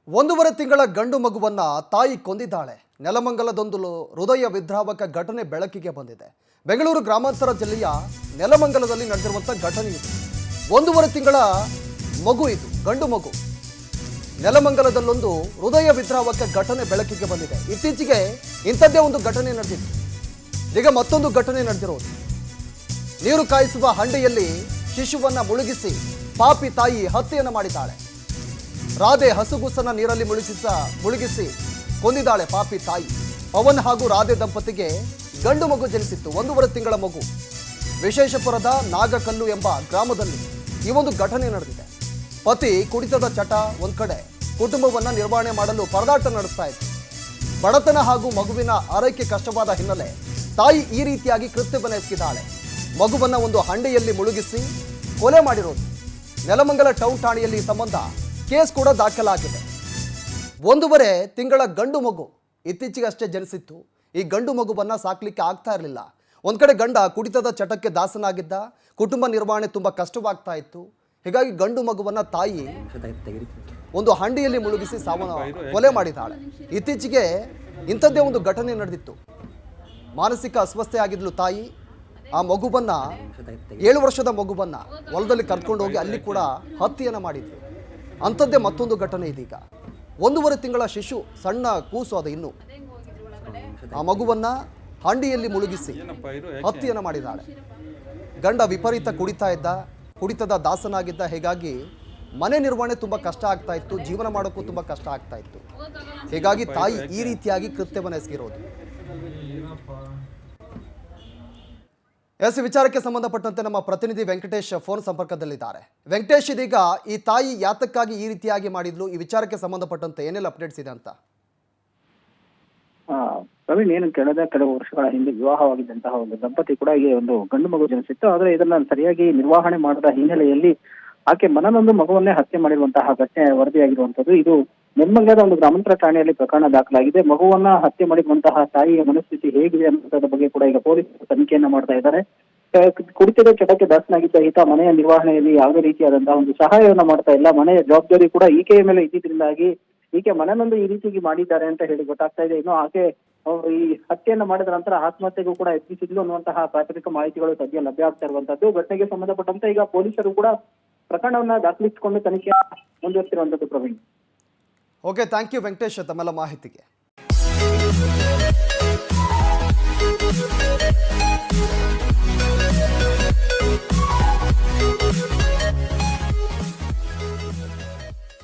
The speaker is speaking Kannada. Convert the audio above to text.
ಒಂದೂವರೆ ತಿಂಗಳ ಗಂಡು ಮಗುವನ್ನ ತಾಯಿ ಕೊಂದಿದ್ದಾಳೆ. ನೆಲಮಂಗಲದೊಂದು ಹೃದಯ ವಿದ್ರಾವಕ ಘಟನೆ ಬೆಳಕಿಗೆ ಬಂದಿದೆ. ಬೆಂಗಳೂರು ಗ್ರಾಮಾಂತರ ಜಿಲ್ಲೆಯ ನೆಲಮಂಗಲದಲ್ಲಿ ನಡೆದಿರುವಂಥ ಘಟನೆ ಇದು. ಒಂದೂವರೆ ತಿಂಗಳ ಮಗು ಇದು, ಗಂಡು ಮಗು. ನೆಲಮಂಗಲದಲ್ಲೊಂದು ಹೃದಯ ವಿದ್ರಾವಕ ಘಟನೆ ಬೆಳಕಿಗೆ ಬಂದಿದೆ. ಇತ್ತೀಚೆಗೆ ಇಂಥದ್ದೇ ಒಂದು ಘಟನೆ ನಡೆದಿತ್ತು. ಈಗ ಮತ್ತೊಂದು ಘಟನೆ ನಡೆದಿರೋದು. ನೀರು ಕಾಯಿಸುವ ಹಂಡೆಯಲ್ಲಿ ಶಿಶುವನ್ನ ಮುಳುಗಿಸಿ ಪಾಪಿ ತಾಯಿ ಹತ್ಯೆಯನ್ನು ಮಾಡಿದ್ದಾಳೆ. ರಾಧೆ ಹಸುಗುಸನ್ನ ನೀರಲ್ಲಿ ಮುಳುಗಿಸಿ ಕೊಂದಿದ್ದಾಳೆ ಪಾಪಿ ತಾಯಿ. ಪವನ್ ಹಾಗೂ ರಾಧೆ ದಂಪತಿಗೆ ಗಂಡು ಮಗು ಜನಿಸಿತ್ತು, ಒಂದೂವರೆ ತಿಂಗಳ ಮಗು. ವಿಶೇಷಪುರದ ನಾಗಕಲ್ಲು ಎಂಬ ಗ್ರಾಮದಲ್ಲಿ ಈ ಒಂದು ಘಟನೆ ನಡೆದಿದೆ. ಪತಿ ಕುಡಿತದ ಚಟ ಒಂದ್ ಕಡೆ, ಕುಟುಂಬವನ್ನ ನಿರ್ವಹಣೆ ಮಾಡಲು ಪರದಾಟ ನಡೆಸ್ತಾ ಇತ್ತು. ಬಡತನ ಹಾಗೂ ಮಗುವಿನ ಆರೈಕೆ ಕಷ್ಟವಾದ ಹಿನ್ನೆಲೆ ತಾಯಿ ಈ ರೀತಿಯಾಗಿ ಕೃತ್ಯವನ್ನ ಎಸಗಿದ್ದಾಳೆ. ಮಗುವನ್ನ ಒಂದು ಹಂಡೆಯಲ್ಲಿ ಮುಳುಗಿಸಿ ಕೊಲೆ ಮಾಡಿರೋದು. ನೆಲಮಂಗಲ ಟೌನ್ ಠಾಣೆಯಲ್ಲಿ ಈ ಸಂಬಂಧ ಕೇಸ್ ಕೂಡ ದಾಖಲಾಗಿದೆ. ಒಂದೂವರೆ ತಿಂಗಳ ಗಂಡು ಮಗು ಇತ್ತೀಚೆಗೆ ಅಷ್ಟೇ ಜನಿಸಿತ್ತು. ಈ ಗಂಡು ಮಗುವನ್ನ ಸಾಕ್ಲಿಕ್ಕೆ ಆಗ್ತಾ ಇರಲಿಲ್ಲ. ಒಂದ್ ಕಡೆ ಗಂಡ ಕುಡಿತದ ಚಟಕ್ಕೆ ದಾಸನಾಗಿದ್ದ, ಕುಟುಂಬ ನಿರ್ವಹಣೆ ತುಂಬಾ ಕಷ್ಟವಾಗ್ತಾ ಇತ್ತು. ಹೀಗಾಗಿ ಗಂಡು ಮಗುವನ್ನ ತಾಯಿ ಒಂದು ಹಂಡಿಯಲ್ಲಿ ಮುಳುಗಿಸಿ ಕೊಲೆ ಮಾಡಿದ್ದಾಳೆ. ಇತ್ತೀಚೆಗೆ ಇಂಥದ್ದೇ ಒಂದು ಘಟನೆ ನಡೆದಿತ್ತು. ಮಾನಸಿಕ ಅಸ್ವಸ್ಥೆ ಆಗಿದ್ಲು ತಾಯಿ. ಆ ಮಗುವನ್ನ 7 ವರ್ಷದ ಮಗುವನ್ನ ಹೊಲದಲ್ಲಿ ಕರ್ಕೊಂಡು ಹೋಗಿ ಅಲ್ಲಿ ಕೂಡ ಹತ್ಯೆಯನ್ನ ಮಾಡಿದ್ರು. ಅಂಥದ್ದೇ ಮತ್ತೊಂದು ಘಟನೆ ಇದೀಗ. ಒಂದೂವರೆ ತಿಂಗಳ ಶಿಶು, ಸಣ್ಣ ಕೂಸು ಅದು ಇನ್ನು. ಆ ಮಗುವನ್ನ ಹಂಡಿಯಲ್ಲಿ ಮುಳುಗಿಸಿ ಹತ್ಯೆಯನ್ನ ಮಾಡಿದ್ದಾಳೆ. ಗಂಡ ವಿಪರೀತ ಕುಡಿತಾ ಇದ್ದ, ಕುಡಿತದ ದಾಸನಾಗಿದ್ದ. ಹೀಗಾಗಿ ಮನೆ ನಿರ್ವಹಣೆ ತುಂಬ ಕಷ್ಟ ಆಗ್ತಾ ಇತ್ತು, ಜೀವನ ಮಾಡೋಕ್ಕೂ ತುಂಬ ಕಷ್ಟ ಆಗ್ತಾ ಇತ್ತು. ಹೀಗಾಗಿ ತಾಯಿ ಈ ರೀತಿಯಾಗಿ ಕೃತ್ಯವನ್ನು ಎಸಗಿರೋದು. ವಿಚಾರಕ್ಕೆ ಸಂಬಂಧಪಟ್ಟಂತೆ ನಮ್ಮ ಪ್ರತಿನಿಧಿ ವೆಂಕಟೇಶ್ ಫೋನ್ ಸಂಪರ್ಕದಲ್ಲಿದ್ದಾರೆ. ವೆಂಕಟೇಶ್, ಇದೀಗ ಈ ತಾಯಿ ಯಾತಕ್ಕಾಗಿ ಈ ರೀತಿಯಾಗಿ ಮಾಡಿದ್ಲು, ಈ ವಿಚಾರಕ್ಕೆ ಸಂಬಂಧಪಟ್ಟಂತೆ ಏನೆಲ್ಲ ಅಪ್ಡೇಟ್ಸ್ ಇದೆ ಅಂತ? ಪ್ರವೀಣ್, ಏನು ಕೆಲವು ವರ್ಷಗಳ ಹಿಂದೆ ವಿವಾಹವಾಗಿದ್ದಂತಹ ಒಂದು ದಂಪತಿ ಕೂಡ ಈ ಒಂದು ಗಂಡು ಮಗು ಜನಿಸಿತ್ತು. ಆದ್ರೆ ಇದನ್ನ ಸರಿಯಾಗಿ ನಿರ್ವಹಣೆ ಮಾಡದ ಹಿನ್ನೆಲೆಯಲ್ಲಿ ಆಕೆ ಮನನೊಂದು ಮಗುವನ್ನೇ ಹತ್ಯೆ ಮಾಡಿರುವಂತಹ ಘಟನೆ ವರದಿಯಾಗಿರುವಂತದ್ದು. ಇದು ನೆಲಮಂಗಲದ ಒಂದು ಗ್ರಾಮಾಂತರ ಠಾಣೆಯಲ್ಲಿ ಪ್ರಕರಣ ದಾಖಲಾಗಿದೆ. ಮಗುವನ್ನ ಹತ್ಯೆ ಮಾಡಿರುವಂತಹ ತಾಯಿಯ ಮನಸ್ಥಿತಿ ಹೇಗಿದೆ ಅನ್ನೋದ್ರ ಬಗ್ಗೆ ಕೂಡ ಈಗ ಪೊಲೀಸರು ತನಿಖೆಯನ್ನ ಮಾಡ್ತಾ ಇದ್ದಾರೆ. ಕುಡಿತದ ಚಟಕ್ಕೆ ದಾಸನಾಗಿದ್ದ ಈತ ಮನೆಯ ನಿರ್ವಹಣೆಯಲ್ಲಿ ಯಾವುದೇ ರೀತಿಯಾದಂತಹ ಒಂದು ಸಹಾಯವನ್ನ ಮಾಡ್ತಾ ಇಲ್ಲ. ಮನೆಯ ಜವಾಬ್ದಾರಿ ಕೂಡ ಈಕೆಯ ಮೇಲೆ ಇದ್ದಿದ್ರಿಂದಾಗಿ ಈಕೆ ಮನನೊಂದು ಈ ರೀತಿಯಾಗಿ ಮಾಡಿದ್ದಾರೆ ಅಂತ ಹೇಳಿ ಗೊತ್ತಾಗ್ತಾ ಇದೆ. ಇನ್ನು ಆಕೆ ಈ ಹತ್ಯೆಯನ್ನ ಮಾಡಿದ ನಂತರ ಆತ್ಮಹತ್ಯೆಗೂ ಕೂಡ ಯತ್ನಿಸಿದ್ಲು ಅನ್ನುವಂತಹ ಪ್ರಾಥಮಿಕ ಮಾಹಿತಿಗಳು ಸದ್ಯ ಲಭ್ಯ ಆಗ್ತಾ ಇರುವಂತದ್ದು. ಘಟನೆಗೆ ಸಂಬಂಧಪಟ್ಟಂತೆ ಈಗ ಪೊಲೀಸರು ಕೂಡ ಪ್ರಕರಣವನ್ನ ದಾಖಲಿಸಿಕೊಂಡು ತನಿಖೆ ಮುಂದುವರಿಸಿರುವಂತದ್ದು. Praveen, okay, thank you Venkatesh ತಮ್ಮೆಲ್ಲ ಮಾಹಿತಿಗೆ.